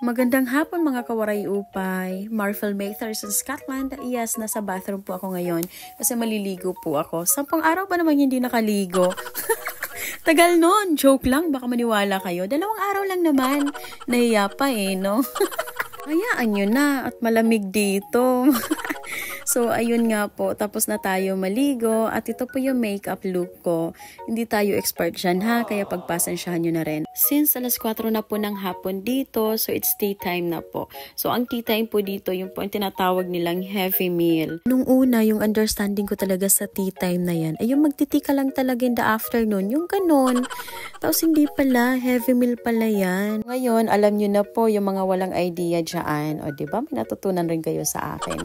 Magandang hapon mga kawaray upay. Marfel Mathers in Scotland. Yes, nasa bathroom po ako ngayon kasi maliligo po ako. 10 araw ba naman hindi nakaligo? Tagal nun. Joke lang. Baka maniwala kayo. 2 araw lang naman. Nahiya pa no? Hayaan nyo na at malamig dito. So, ayun nga po. Tapos na tayo maligo. At ito po yung makeup look ko. Hindi tayo expert dyan ha. Kaya pagpasensyahan nyo na rin. Since alas 4 na po ng hapon dito, so it's tea time na po. So, ang tea time po dito, yung po yung tinatawag nilang heavy meal. Nung una, yung understanding ko talaga sa tea time na yan, ay yung magtiti ka lang talaga in the afternoon. Yung ganun. Tapos hindi pala. Heavy meal pala yan. Ngayon, alam nyo na po yung mga walang idea dyan. O, diba? May natutunan rin kayo sa akin.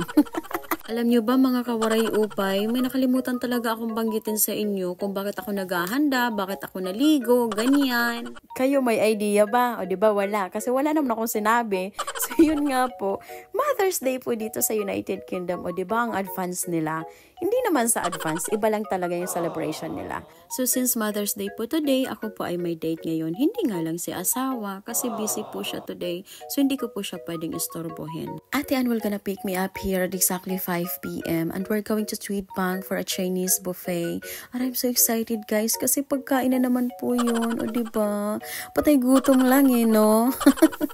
Alam nyo ba mga kawaray upay, may nakalimutan talaga akong banggitin sa inyo kung bakit ako naghahanda, bakit ako naligo, ganyan. Kayo may idea ba? O diba wala? Kasi wala naman akong sinabi. So yun nga po, Mother's Day po dito sa United Kingdom. O diba ang advance nila? Hindi naman sa advance, iba lang talaga yung celebration nila. So since Mother's Day po today, ako po ay may date ngayon. Hindi nga lang si asawa kasi busy po siya today. So hindi ko po siya pwedeng istorbohin. Ate Ann will gonna pick me up here at exactly 5 p.m. and we're going to Tweed Bank for a Chinese buffet. And I'm so excited guys kasi pagkain na naman po yun. O diba? Patay gutom lang no?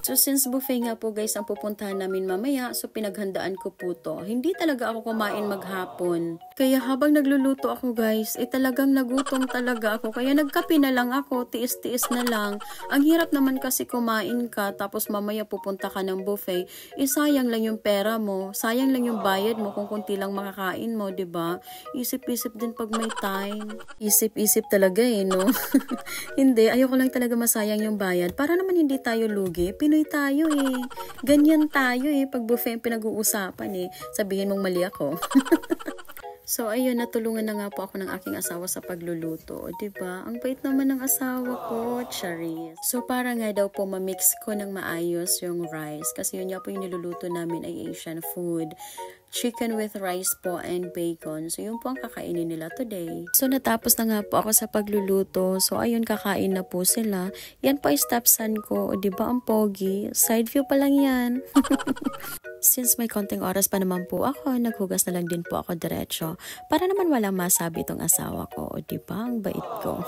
So since buffet nga po guys ang pupuntahan namin mamaya, so pinaghandaan ko po to. Hindi talaga ako kumain maghapon. Kaya habang nagluluto ako guys, talagang nagutom talaga ako. Kaya nagkape na lang ako, tiis-tiis na lang. Ang hirap naman kasi kumain ka, tapos mamaya pupunta ka ng buffet, sayang lang yung pera mo, sayang lang yung bayad mo kung kunti lang makakain mo, 'di ba? Isip-isip din pag may time. Isip-isip talaga no? Hindi, ayoko lang talaga masayang yung bayad. Para naman hindi tayo lugi, Pinoy tayo Ganyan tayo pag buffet ang pinag-uusapan Sabihin mong mali ako. So, ayun, natulungan na nga po ako ng aking asawa sa pagluluto. Diba? Ang bait naman ng asawa ko, Charis. So, para nga daw po mamix ko ng maayos yung rice. Kasi yun nga po yung niluluto namin ay Asian food. Chicken with rice po and bacon. So, yun po ang kakainin nila today. So, natapos na nga po ako sa pagluluto. So, ayun, kakain na po sila. Yan po ay stepson ko. O, diba ang pogi? Side view pa lang yan. Since may konting oras pa naman po ako, naghugas na lang din po ako diretso. Para naman walang masabi itong asawa ko. O, diba? Ang bait ko.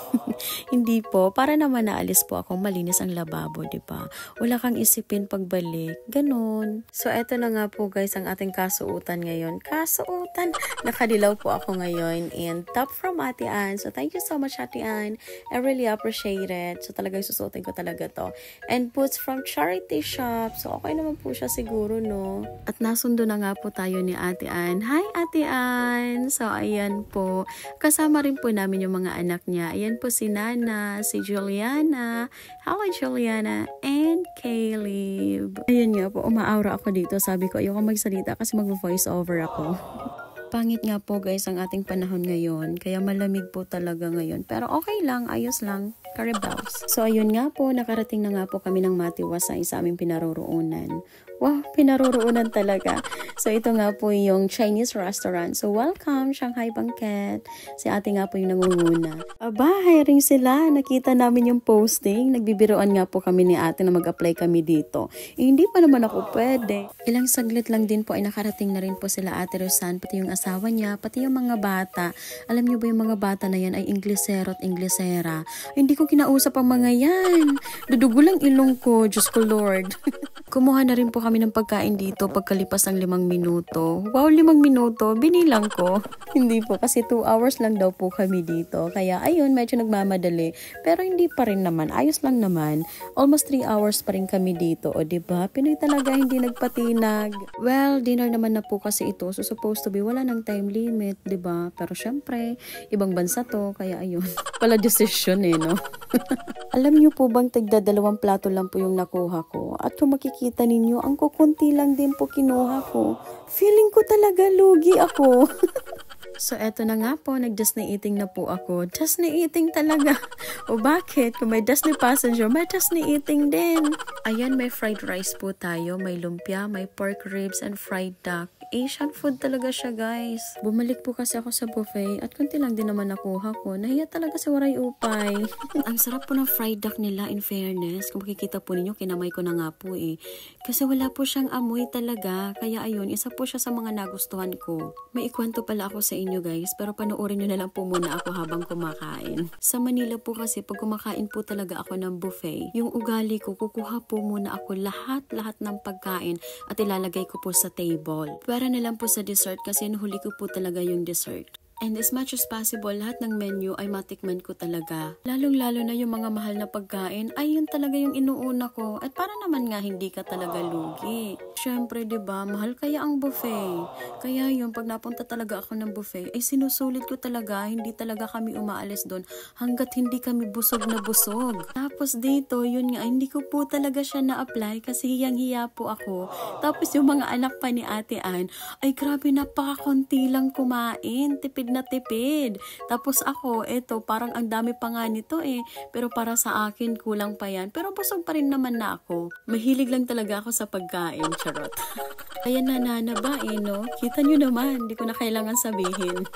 Hindi po. Para naman naalis po ako, malinis ang lababo, diba? Wala kang isipin pagbalik. Ganon. So, eto na nga po guys, ang ating kasuotan ngayon. Kasuotan! Nakadilaw po ako ngayon in top from Ate Ann. So, thank you so much Ate Ann. I really appreciate it. So, talagang susuotin ko talaga to. And boots from Charity Shop. So, okay naman po siya siguro, no? At nasundo na nga po tayo ni Ate Ann. Hi Ate Ann! So, ayan po. Kasama rin po namin yung mga anak niya. Ayan po si Nana, si Juliana. Hello Juliana and Caleb. Ayan nga po, umaaura ako dito. Sabi ko, ayoko magsalita kasi mag-voice over ako. Pangit nga po guys ang ating panahon ngayon. Kaya malamig po talaga ngayon. Pero okay lang, ayos lang. Carabaos. So ayun nga po, nakarating na nga po kami ng Matiwasay sa aming pinaroroonan. Wow, pinaroroonan talaga. So ito nga po yung Chinese restaurant. So welcome, Shanghai Banquet. Si ate nga po yung nangunguna. Aba, hiring sila. Nakita namin yung posting. Nagbibiroan nga po kami ni ate na mag-apply kami dito. Hindi pa naman ako pwede. Ilang saglit lang din po ay nakarating na rin po sila Ate Rosan, pati yung asawa niya, pati yung mga bata. Alam niyo ba yung mga bata na yan ay Inglesero at Inglesera. Hindi ko kinausap ang mga yan. Dudugo lang ilong ko. Diyos ko Lord. Kumuha na rin po kami ng pagkain dito pagkalipas ng 5 minuto. Wow, 5 minuto. Binilang ko. Hindi po kasi 2 hours lang daw po kami dito. Kaya ayun, medyo nagmamadali. Pero hindi pa rin naman. Ayos lang naman. Almost 3 hours pa rin kami dito. O diba? Pinoy talaga hindi nagpatinag. Well, dinner naman na po kasi ito. So supposed to be wala ng time limit. Diba? Pero syempre, ibang bansa to. Kaya ayun. Wala decision no? Alam niyo po bang tagda 2 plato lang po yung nakuha ko? At kung makikita ninyo, ang kukunti lang din po kinuha ko. Feeling ko talaga lugi ako. So, eto na nga po, nag-Disney eating na po ako. Disney eating talaga. O bakit? Kung may Disney passenger, may Disney eating din. Ayan, may fried rice po tayo. May lumpia, may pork ribs, and fried duck. Asian food talaga siya, guys. Bumalik po kasi ako sa buffet at konti lang din naman nakuha ko. Nahiya talaga si Waray Upay. Ang sarap po ng fried duck nila, in fairness. Kung makikita po ninyo, kinamay ko na nga po eh. Kasi wala po siyang amoy talaga. Kaya ayun, isa po siya sa mga nagustuhan ko. May ikwento pala ako sa inyo, guys. Pero panoorin nyo na lang po muna ako habang kumakain. Sa Manila po kasi, pag kumakain po talaga ako ng buffet, yung ugali ko, kukuha po muna ako lahat ng pagkain at ilalagay ko po sa table. Para na lang po sa dessert kasi nahuli ko po talaga yung dessert. And as much as possible, lahat ng menu ay matikman ko talaga. Lalong-lalo na yung mga mahal na pagkain, ay yun talaga yung inuuna ko. At para naman nga hindi ka talaga lugi. Siyempre, diba, mahal kaya ang buffet. Kaya yun, pag napunta talaga ako ng buffet, ay sinusulit ko talaga, hindi talaga kami umaalis doon hanggat hindi kami busog na busog. Tapos dito, yun nga, hindi ko po talaga siya na-apply kasi hiyang-hiya po ako. Tapos yung mga anak pa ni Ate Ann, ay grabe, napakakunti lang kumain. Tipid na tipid. Tapos ako, eto, parang ang dami pa nga nito eh. Pero para sa akin, kulang pa yan. Pero busog pa rin naman na ako. Mahilig lang talaga ako sa pagkain, charot. Kaya nananaba eh, no? Kita nyo naman, hindi ko na kailangan sabihin.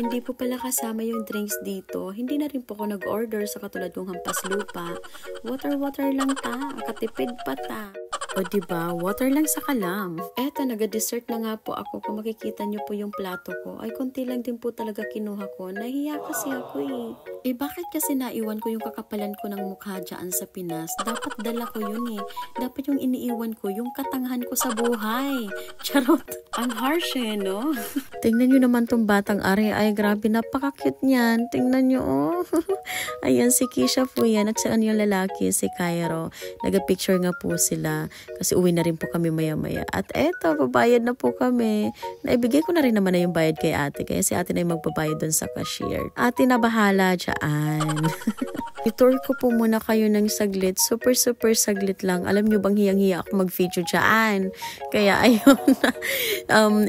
Hindi po pala kasama yung drinks dito. Hindi na rin po ako nag-order sa katulad kong hampas lupa. Water lang ta. Katipid pa ta. O diba, water lang sa kalam. Eto, nag-dessert na nga po ako. Kung makikita nyo po yung plato ko, ay konti lang din po talaga kinuha ko. Nahiya kasi ako eh. Eh bakit kasi naiwan ko yung kakapalan ko ng mukha dyan sa Pinas? Dapat dala ko yun eh. Dapat yung iniiwan ko, yung katangahan ko sa buhay. Charot. Ang harsh eh, no? Tingnan nyo naman tong batang ari. Ay, grabe, napaka-cute niyan. Tingnan nyo, oh. Ayan, si Kisha po yan. At saan yung lalaki, si Cairo. Nag-picture nga po sila. Kasi uwi na rin po kami maya-maya. At eto, babayad na po kami. Naibigay ko na rin naman na yung bayad kay ate. Kaya si ate na yung magbabayad dun sa cashier. Ate na bahala dyan. I-tour ko po muna kayo ng saglit. Super saglit lang. Alam nyo bang hiyang-hiya ako mag-video dyan. Kaya ayun.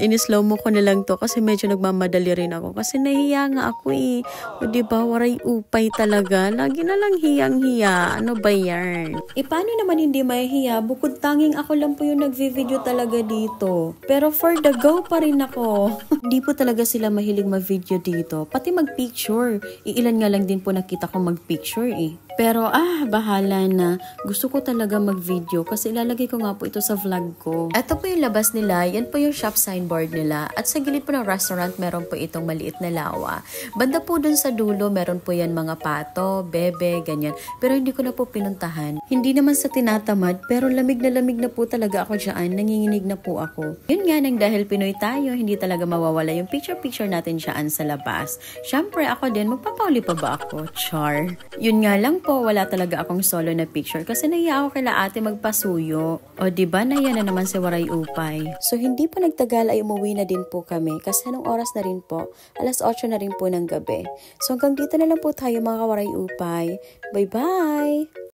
In-slow mo ko na lang to. Kasi medyo nagmamadali rin ako. Kasi nahiya nga ako eh. O diba, Waray Upay talaga. Lagi na lang hiyang-hiya. Ano ba yan? E paano naman hindi mahihiya? Bukod tanging ako lang po yung nagvi-video talaga dito. Pero for the go pa rin ako. Hindi po talaga sila mahilig mag-video dito. Pati mag-picture. Iilan nga lang din po nakita ko mag-picture eh. Pero bahala na. Gusto ko talaga mag-video kasi ilalagay ko nga po ito sa vlog ko. Ito po yung labas nila. Yan po yung shop signboard nila. At sa gilid po ng restaurant, meron po itong maliit na lawa. Banda po dun sa dulo, meron po yan mga pato, bebe, ganyan. Pero hindi ko na po pinuntahan. Hindi naman sa tinatamad, pero lamig na po talaga ako dyan. Nanginginig na po ako. Yun nga nang dahil Pinoy tayo, hindi talaga mawawala yung picture natin dyan sa labas. Siyempre ako din, magpapauli pa ba ako? Char. Yun nga lang po, wala talaga akong solo na picture kasi nahiya ako kila ate magpasuyo. O diba, nahiya na naman si Waray Upay. So hindi pa nagtagal ay umuwi na din po kami kasi anong oras na rin po? 8:00 na rin po ng gabi. So hanggang dito na lang po tayo mga Waray Upay. Bye-bye!